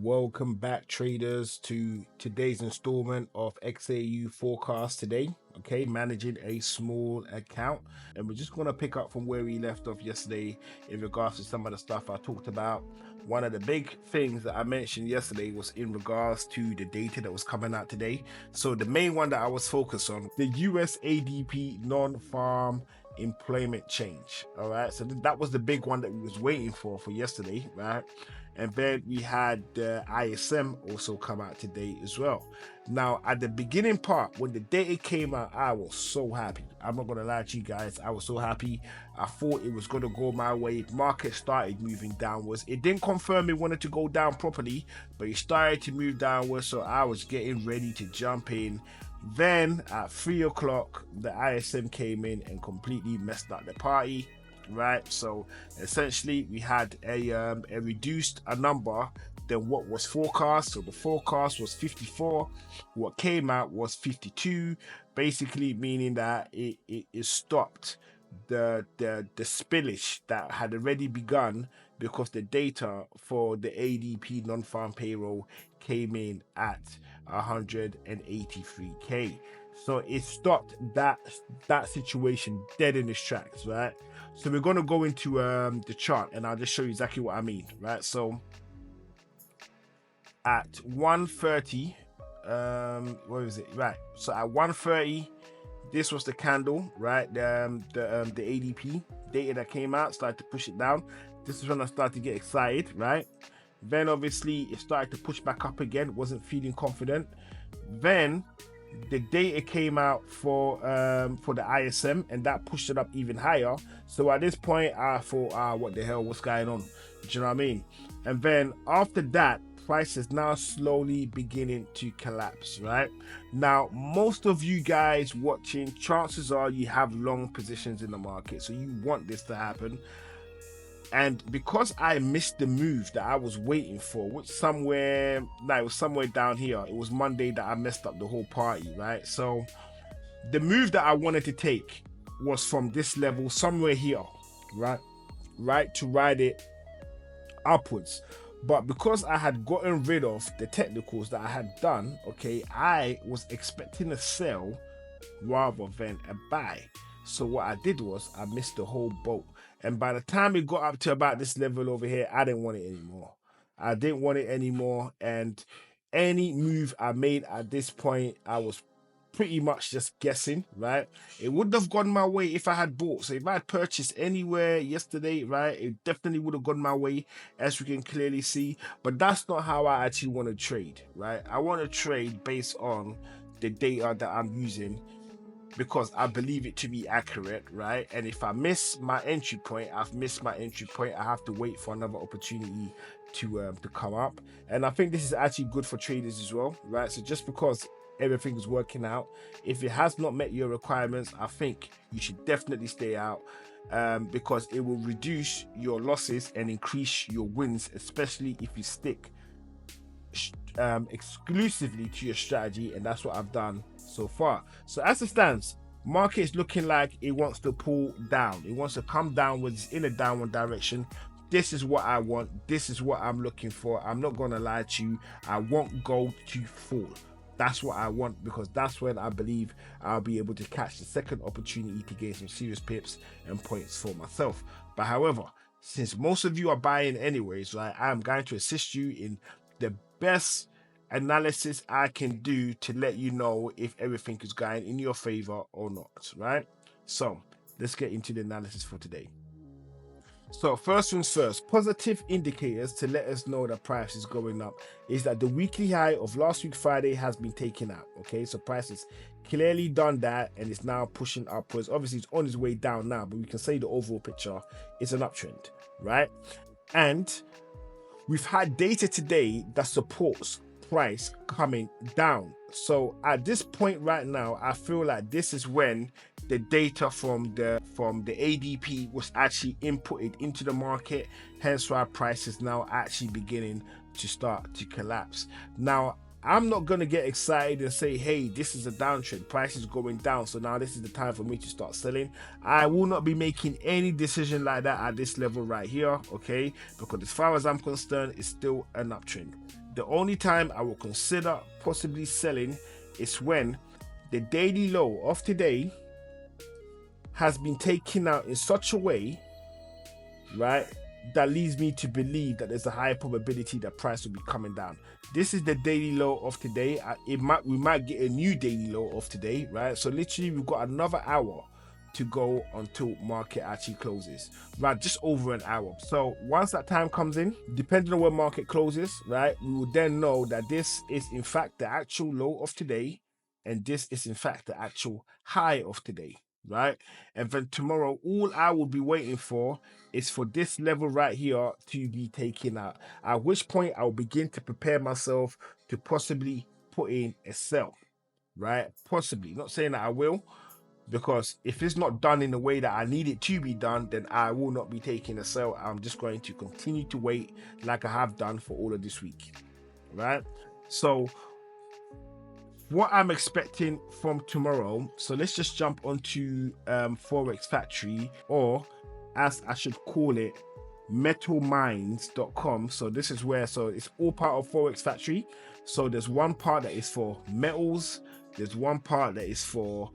Welcome back, traders, to today's installment of XAU forecast today. Okay, managing a small account, and we're just going to pick up from where we left off yesterday in regards to some of the stuff I talked about. One of the big things that I mentioned yesterday was in regards to the data that was coming out today. So the main one that I was focused on, the US ADP non-farm employment change. All right, so that was the big one that we was waiting for yesterday, right? And then we had the ISM also come out today as well. Now, at the beginning part, when the data came out, I was so happy. I'm not gonna lie to you guys, I was so happy. I thought it was gonna go my way. Market started moving downwards. It didn't confirm it wanted to go down properly, but it started to move downwards, so I was getting ready to jump in. Then at 3 o'clock, the ISM came in and completely messed up the party. Right, so essentially we had a reduced number than what was forecast. So the forecast was 54, what came out was 52, basically meaning that it stopped the spillage that had already begun, because the data for the ADP non-farm payroll came in at 183k. So it stopped that situation dead in its tracks, right? So we're going to go into the chart, and I'll just show you exactly what I mean, right? So at 1:30, where is it? Right. So at 1:30, this was the candle, right? The ADP data that came out started to push it down. This is when I started to get excited, right? Then obviously it started to push back up again. Wasn't feeling confident. Then the data came out for the ISM, and that pushed it up even higher. So at this point I thought, what the hell, what's going on? Do you know what I mean? And then after that, price is now slowly beginning to collapse. Right now, most of you guys watching, chances are you have long positions in the market, so you want this to happen. And because I missed the move that I was waiting for, which it was somewhere down here. It was Monday that I messed up the whole party, right? So the move that I wanted to take was from this level somewhere here, right, to ride it upwards. But because I had gotten rid of the technicals that I had done, okay, I was expecting a sell rather than a buy. So what I did was I missed the whole boat. And by the time it got up to about this level over here, I didn't want it anymore. I didn't want it anymore. And any move I made at this point, I was pretty much just guessing, right? It wouldn't have gone my way if I had bought. So if I had purchased anywhere yesterday, right, it definitely would have gone my way, as we can clearly see. But that's not how I actually want to trade, right? I want to trade based on the data that I'm using, because I believe it to be accurate, right? And if I miss my entry point, I've missed my entry point. I have to wait for another opportunity to come up. And I think this is actually good for traders as well, right? So just because everything is working out, if it has not met your requirements, I think you should definitely stay out, because it will reduce your losses and increase your wins, especially if you stick exclusively to your strategy. And that's what I've done so far. So as it stands, market is looking like it wants to pull down. It wants to come downwards in a downward direction. This is what I want. This is what I'm looking for. I'm not gonna lie to you, I want gold to fall. That's what I want, because that's when I believe I'll be able to catch the second opportunity to gain some serious pips and points for myself. But however, since most of you are buying anyways, right, I'm going to assist you in the best analysis I can do to let you know if everything is going in your favor or not, right? So let's get into the analysis for today. So first things first, positive indicators to let us know that price is going up is that the weekly high of last week Friday has been taken out. Okay, so price has clearly done that and it's now pushing upwards. Obviously it's on its way down now, but we can say the overall picture is an uptrend, right? And we've had data today that supports price coming down. So at this point right now, I feel like this is when the data from the ADP was actually inputted into the market, hence why price is now actually beginning to start to collapse. Now, I'm not going to get excited and say, hey, this is a downtrend, price is going down, so now this is the time for me to start selling. I will not be making any decision like that at this level right here, okay? Because as far as I'm concerned, it's still an uptrend. The only time I will consider possibly selling is when the daily low of today has been taken out in such a way, right, that leads me to believe that there's a high probability that price will be coming down. This is the daily low of today. We might get a new daily low of today, right? So literally we've got another hour to go until market actually closes, right? Just over an hour. So once that time comes in, depending on where market closes, right, we will then know that this is in fact the actual low of today, and this is in fact the actual high of today, right? And then tomorrow, all I will be waiting for is for this level right here to be taken out, at which point I'll begin to prepare myself to possibly put in a sell, right? Possibly, not saying that I will, because if it's not done in the way that I need it to be done, then I will not be taking a sell. I'm just going to continue to wait like I have done for all of this week, right? So what I'm expecting from tomorrow, so let's just jump onto Forex Factory, or as I should call it, metalminds.com. So this is where, so it's all part of Forex Factory. So there's one part that is for metals, there's one part that is for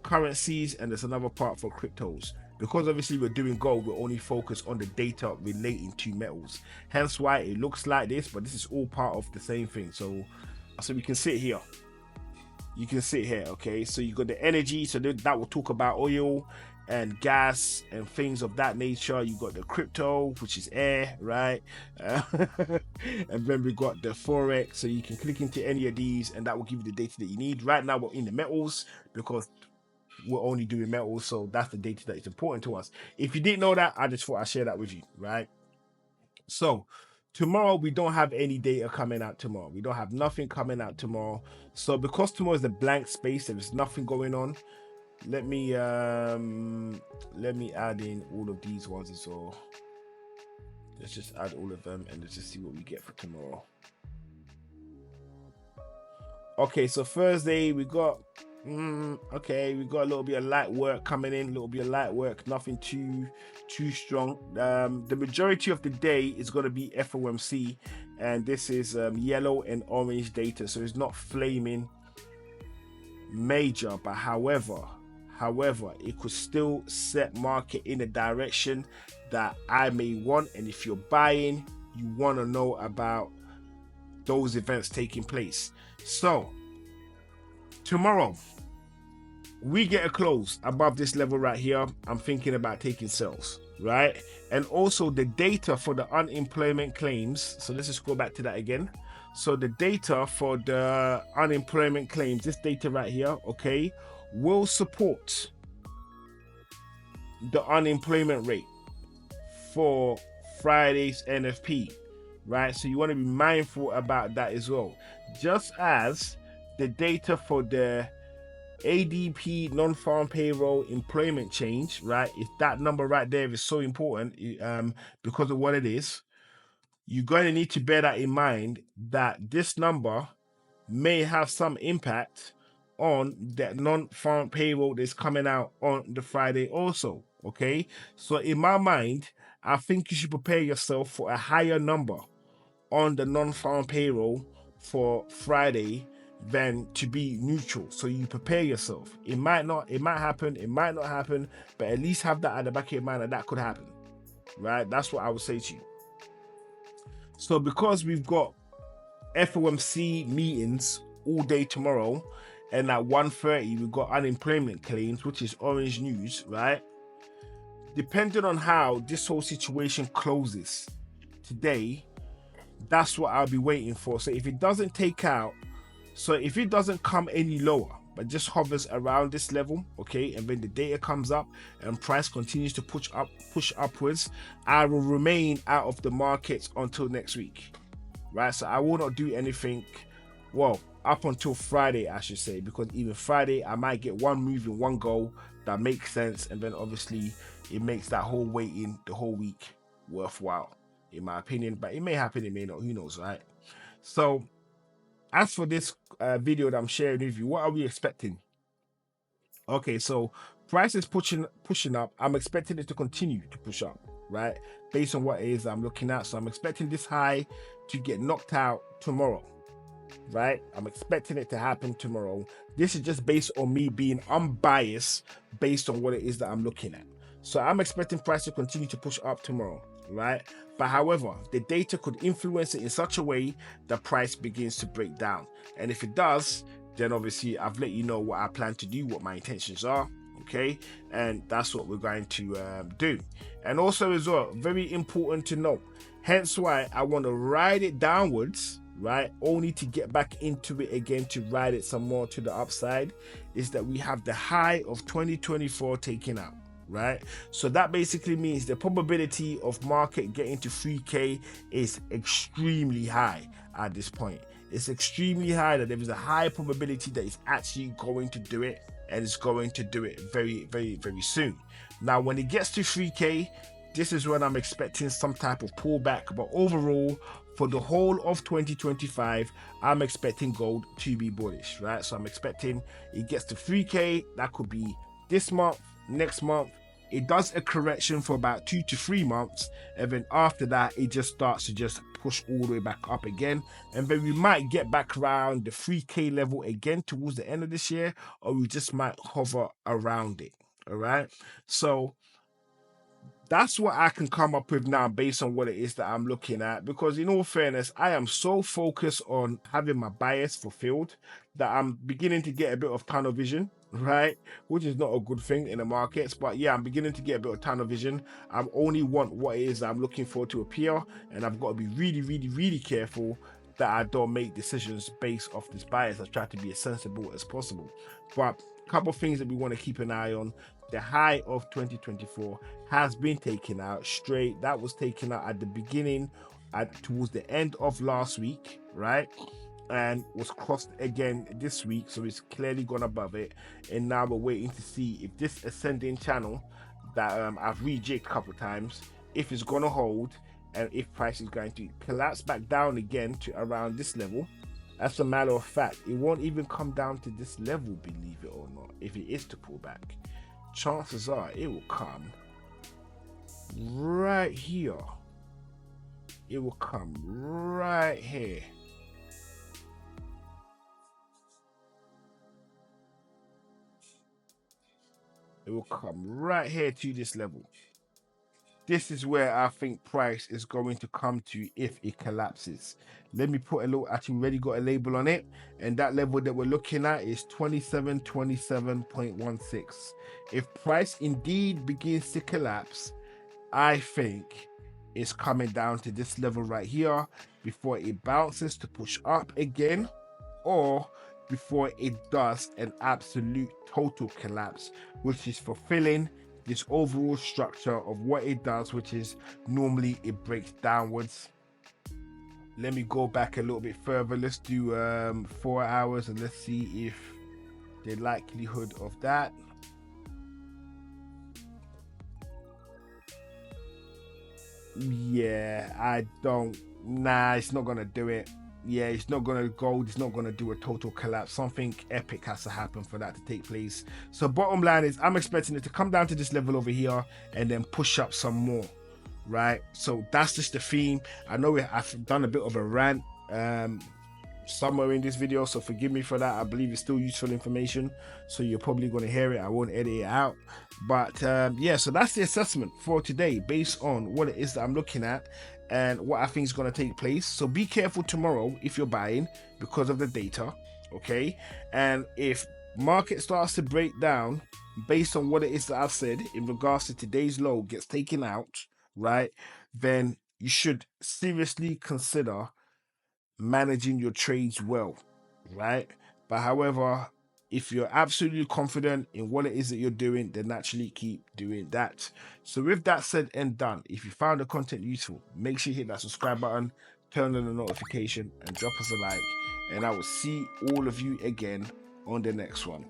currencies, and there's another part for cryptos. Because obviously we're doing gold, we're only focused on the data relating to metals, hence why it looks like this, but this is all part of the same thing. So we can sit here, you can sit here, okay? So you got the energy, so that will talk about oil and gas and things of that nature. You got the crypto, which is air, right? And then we got the Forex, so you can click into any of these and that will give you the data that you need. Right now we're in the metals because we're only doing metals, so that's the data that is important to us. If you didn't know that, I just thought I'd share that with you, right? So tomorrow we don't have any data coming out tomorrow. We don't have nothing coming out tomorrow. So because tomorrow is a blank space, there is nothing going on. Let me add in all of these ones as well. Let's just add all of them and let's just see what we get for tomorrow. Okay, so Thursday we got okay, we got a little bit of light work coming in, a little bit of light work, nothing too strong. The majority of the day is going to be FOMC, and this is yellow and orange data, so it's not flaming major, but however it could still set market in a direction that I may want. And if you're buying, you want to know about those events taking place. So tomorrow we get a close above this level right here, I'm thinking about taking sales, right? And also the data for the unemployment claims, so let's just go back to that again. So the data for the unemployment claims, this data right here, okay, will support the unemployment rate for Friday's NFP, right? So you want to be mindful about that as well. Just as the data for the ADP non-farm payroll employment change, right? If that number right there is so important because of what it is, you're going to need to bear that in mind, that this number may have some impact on that non-farm payroll that's coming out on the Friday also, okay? So in my mind, I think you should prepare yourself for a higher number on the non-farm payroll for Friday than to be neutral. So you prepare yourself. It might happen, it might not happen, but at least have that at the back of your mind that could happen, right? That's what I would say to you. So because we've got FOMC meetings all day tomorrow, and at 1:30 we've got unemployment claims, which is orange news, right? Depending on how this whole situation closes today, that's what I'll be waiting for. So if it doesn't take out, so if it doesn't come any lower but just hovers around this level, okay, and when the data comes up and price continues to push upwards, I will remain out of the markets until next week, right? So I will not do anything, well, up until Friday, I should say, because even Friday I might get one move in one go that makes sense, and then obviously it makes that whole waiting the whole week worthwhile, in my opinion. But it may happen, it may not, who knows, right? So as for this video that I'm sharing with you, what are we expecting? Okay, so price is pushing up. I'm expecting it to continue to push up, right? Based on what it is I'm looking at. So I'm expecting this high to get knocked out tomorrow, right? I'm expecting it to happen tomorrow. This is just based on me being unbiased based on what it is that I'm looking at. So I'm expecting price to continue to push up tomorrow, right? But however, the data could influence it in such a way that price begins to break down. And if it does, then obviously I've let you know what I plan to do, what my intentions are, okay? And that's what we're going to do. And also as well, very important to note, hence why I want to ride it downwards, right, only to get back into it again to ride it some more to the upside, is that we have the high of 2024 taken out, right? So that basically means the probability of market getting to 3k is extremely high at this point. It's extremely high that there is a high probability that it's actually going to do it, and it's going to do it very, very, very soon. Now when it gets to 3k, this is when I'm expecting some type of pullback. But overall, for the whole of 2025, I'm expecting gold to be bullish, right? So I'm expecting it gets to 3k. That could be this month, next month. It does a correction for about 2 to 3 months, and then after that it just starts to just push all the way back up again, and then we might get back around the 3k level again towards the end of this year, or we just might hover around it. All right, so that's what I can come up with now based on what it is that I'm looking at, because in all fairness, I am so focused on having my bias fulfilled that I'm beginning to get a bit of tunnel vision, right? Which is not a good thing in the markets, but yeah, I'm beginning to get a bit of tunnel vision. I only want what it is that I'm looking for to appear, and I've got to be really, really, really careful that I don't make decisions based off this bias. I try to be as sensible as possible. But a couple of things that we want to keep an eye on. The high of 2024 has been taken out straight. That was taken out at the beginning, towards the end of last week, right? And was crossed again this week, so it's clearly gone above it. And now we're waiting to see if this ascending channel that I've rejigged a couple of times, if it's gonna hold, and if price is going to collapse back down again to around this level. As a matter of fact, it won't even come down to this level, believe it or not. If it is to pull back, chances are it will come right here. It will come right here. It will come right here to this level. This is where I think price is going to come to if it collapses. Let me put a little, actually already got a label on it, and that level that we're looking at is 27.16. If price indeed begins to collapse, I think it's coming down to this level right here before it bounces to push up again, or before it does an absolute total collapse, which is fulfilling this overall structure of what it does, which is normally it breaks downwards. Let me go back a little bit further. Let's do 4 hours, and let's see if the likelihood of that. Yeah, I don't. Nah, it's not gonna do it. Yeah, it's not gonna go. It's not gonna do a total collapse. Something epic has to happen for that to take place. So bottom line is, I'm expecting it to come down to this level over here and then push up some more, right? So that's just the theme. I know I've done a bit of a rant somewhere in this video, so forgive me for that. I believe it's still useful information, so you're probably going to hear it. I won't edit it out, but yeah, so that's the assessment for today based on what it is that I'm looking at and what I think is going to take place. So be careful tomorrow if you're buying because of the data, okay? And if market starts to break down based on what it is that I've said in regards to today's low gets taken out, right, then you should seriously consider managing your trades well, right? But however, if you're absolutely confident in what it is that you're doing, then naturally keep doing that. So with that said and done, if you found the content useful, make sure you hit that subscribe button, turn on the notification, and drop us a like, and I will see all of you again on the next one.